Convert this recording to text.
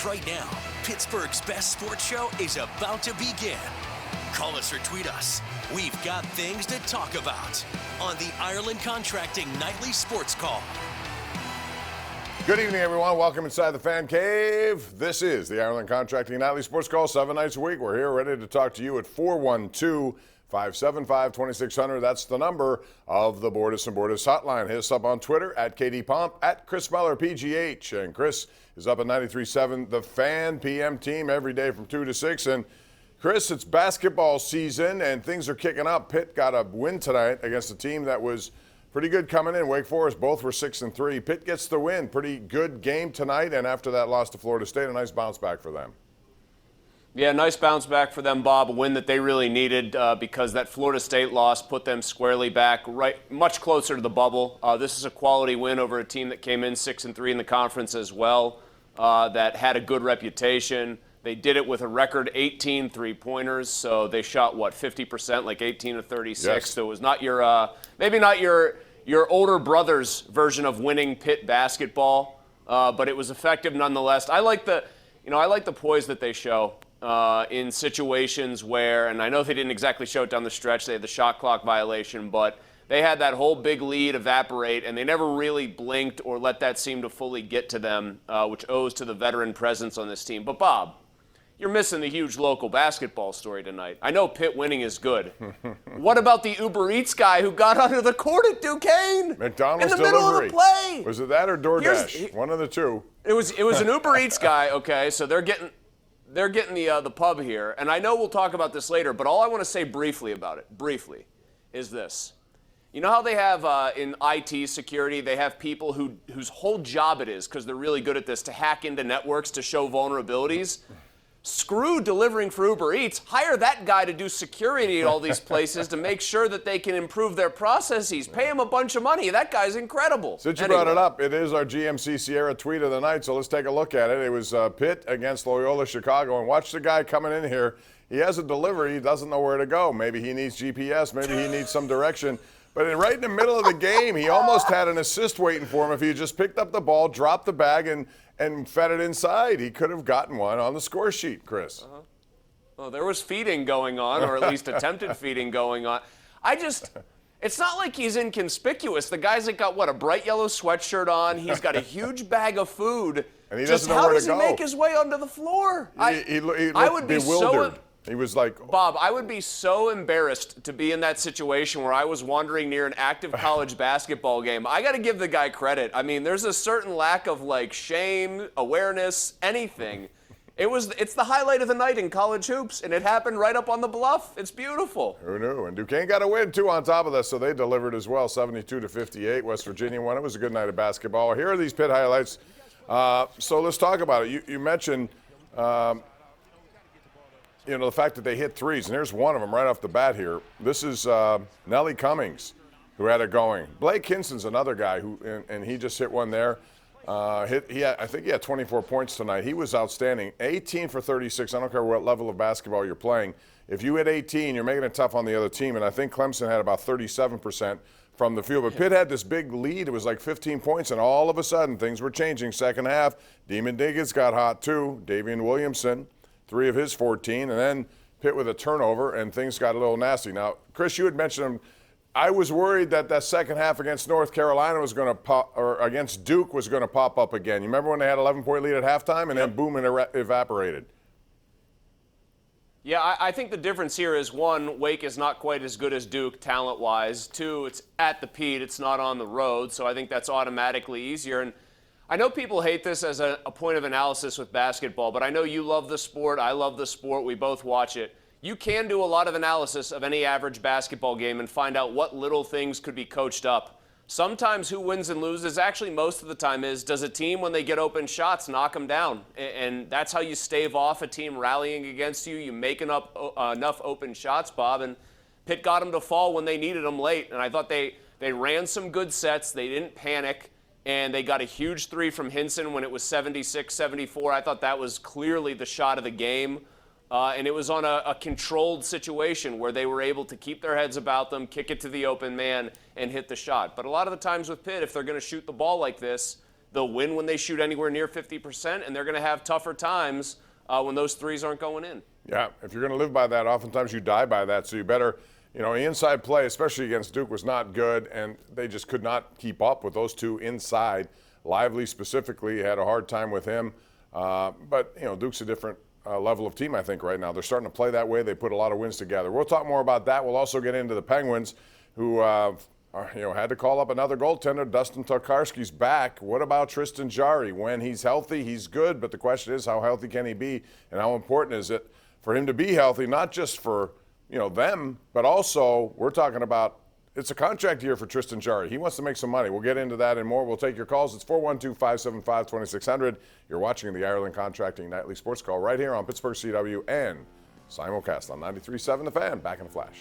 Right now, Pittsburgh's best sports show is about to begin. Call us or tweet us. We've got things to talk about on the Ireland Contracting Nightly Sports Call. Good evening, everyone. Welcome inside the Fan Cave. This is the Ireland Contracting Nightly Sports Call, 7 nights a week. We're here ready to talk to you at 412-575-2600. That's the number of the Bordas and Bordas hotline. Hit us up on Twitter at KDPomp, at Chris Mueller, PGH. And Chris is up at 93.7, the Fan PM team every day from 2 to 6. And Chris, it's basketball season and things are kicking up. Pitt got a win tonight against a team that was pretty good coming in. Wake Forest, both were 6-3. Pitt gets the win. Pretty good game tonight, and after that loss to Florida State, a nice bounce back for them. Yeah, nice bounce back for them, Bob. A win that they really needed because that Florida State loss put them squarely back, right, much closer to the bubble. This is a quality win over a team that came in 6-3 in the conference as well, that had a good reputation. They did it with a record 18 three-pointers, so they shot, 50%, like 18 of 36. Yes. So it was not your, maybe not your older brother's version of winning Pitt basketball, but it was effective nonetheless. I like the poise that they show in situations where, and I know they didn't exactly show it down the stretch, they had the shot clock violation, but they had that whole big lead evaporate, and they never really blinked or let that seem to fully get to them, which owes to the veteran presence on this team. But Bob, you're missing the huge local basketball story tonight. I know Pitt winning is good. What about the Uber Eats guy who got onto the court at Duquesne? McDonald's in the delivery. middle of the play. Was it that or DoorDash? One of the two. It was an Uber Eats guy. Okay, so they're getting the pub here, and I know we'll talk about this later. But all I want to say briefly about it, is this. You know how they have in IT security, they have people whose whole job it is, because they're really good at this, to hack into networks to show vulnerabilities. Screw delivering for Uber Eats. Hire that guy to do security at all these places to make sure that they can improve their processes. Pay him a bunch of money. That guy's incredible. Since you brought it up, it is our GMC Sierra tweet of the night, so let's take a look at it. It was Pitt against Loyola Chicago, and watch the guy coming in here. He has a delivery. He doesn't know where to go. Maybe he needs GPS. Maybe he needs some direction. But right in the middle of the game, he almost had an assist waiting for him if he just picked up the ball, dropped the bag, and fed it inside. He could have gotten one on the score sheet, Chris. Well, there was feeding going on, or at least attempted feeding going on. It's not like he's inconspicuous. The guy's got, a bright yellow sweatshirt on. He's got a huge bag of food. And he doesn't know where to go. How does he make his way onto the floor? He looked bewildered. He was like, Bob, I would be so embarrassed to be in that situation where I was wandering near an active college basketball game. I got to give the guy credit. I mean, there's a certain lack of shame, awareness, anything. It's the highlight of the night in college hoops, and it happened right up on the bluff. It's beautiful. Who knew? And Duquesne got a win, too, on top of this, so they delivered as well, 72-58. West Virginia won. It was a good night of basketball. Here are these Pitt highlights. So let's talk about it. You mentioned the fact that they hit threes, and here's one of them right off the bat here. This is Nelly Cummings, who had it going. Blake Kinson's another guy and he just hit one there. I think he had 24 points tonight. He was outstanding. 18 for 36. I don't care what level of basketball you're playing. If you hit 18, you're making it tough on the other team, and I think Clemson had about 37% from the field. But Pitt had this big lead. It was like 15 points, and all of a sudden things were changing. Second half, Demon Diggins got hot too. Davian Williamson, 3 of his 14, and then Pitt with a turnover, and things got a little nasty. Now, Chris, you had mentioned him. I was worried that second half against North Carolina was going to pop, or against Duke was going to pop up again. You remember when they had an 11-point lead at halftime, and then boom, it evaporated. Yeah, I think the difference here is, one, Wake is not quite as good as Duke talent-wise. 2, it's at the Pete, it's not on the road, so I think that's automatically easier. And I know people hate this as a point of analysis with basketball, but I know you love the sport, I love the sport, we both watch it. You can do a lot of analysis of any average basketball game and find out what little things could be coached up. Sometimes who wins and loses, actually most of the time, does a team, when they get open shots, knock them down? And that's how you stave off a team rallying against you. You make enough open shots, Bob, and Pitt got them to fall when they needed them late. And I thought they ran some good sets. They didn't panic. And they got a huge 3 from Hinson when it was 76-74. I thought that was clearly the shot of the game. And it was on a controlled situation where they were able to keep their heads about them, kick it to the open man, and hit the shot. But a lot of the times with Pitt, if they're going to shoot the ball like this, they'll win when they shoot anywhere near 50%, and they're going to have tougher times when those threes aren't going in. Yeah, if you're going to live by that, oftentimes you die by that. So you better, inside play, especially against Duke, was not good, and they just could not keep up with those two inside. Lively specifically had a hard time with him. But Duke's a different level of team, I think, right now. They're starting to play that way. They put a lot of wins together. We'll talk more about that. We'll also get into the Penguins, who had to call up another goaltender. Dustin Tokarski's back. What about Tristan Jarry? When he's healthy, he's good, but the question is, how healthy can he be, and how important is it for him to be healthy, not just for them, but also we're talking about it's a contract year for Tristan Jarry. He wants to make some money. We'll get into that and more. We'll take your calls. It's 412-575-2600. You're watching the Ireland Contracting Nightly Sports Call right here on Pittsburgh CW and simulcast on 93.7 The Fan. Back in a flash.